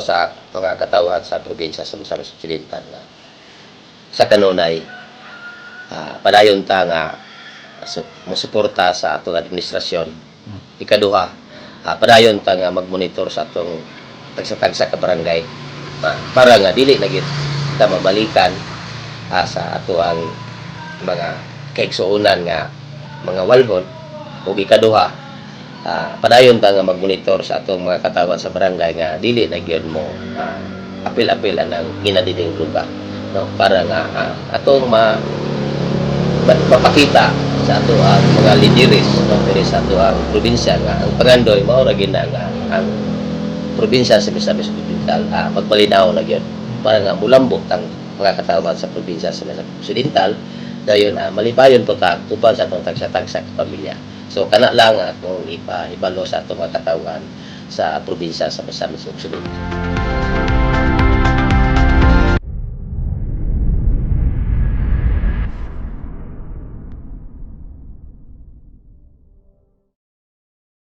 sa mga katawhan sa probinsya sa Misamis Occidental na sa kanunay padayon ta nga musuporta sa atong administrasyon. Ikaduha, padayon ta nga magmonitor sa atong tagsa-tagsa ka barangay para nga dili na gyud ta mabalikan sa atoang mga kaigsuonan nga mga walhon. Ug ikaduha, padayon ta nga magmonitor sa atong mga katawhan sa barangay nga dili na gyud mo apil-apilan ang ginadiling lugar, no, para nga atong mapakita sa ato ang mga lideres, no, diri sa ato ang probinsya nga ang pangandoy mao ra gid nga ang probinsya sa Misamis Occidental magmalinaw na gyud para nga mulambot ang mga katawhan sa probinsya sa Misamis Occidental dayon malipayon po ta uban sa atong tagsa-tagsa ka pamilya. So kana lang akong ipahibalo sa atong mga katawhan sa probinsya sa Misamis Occidental.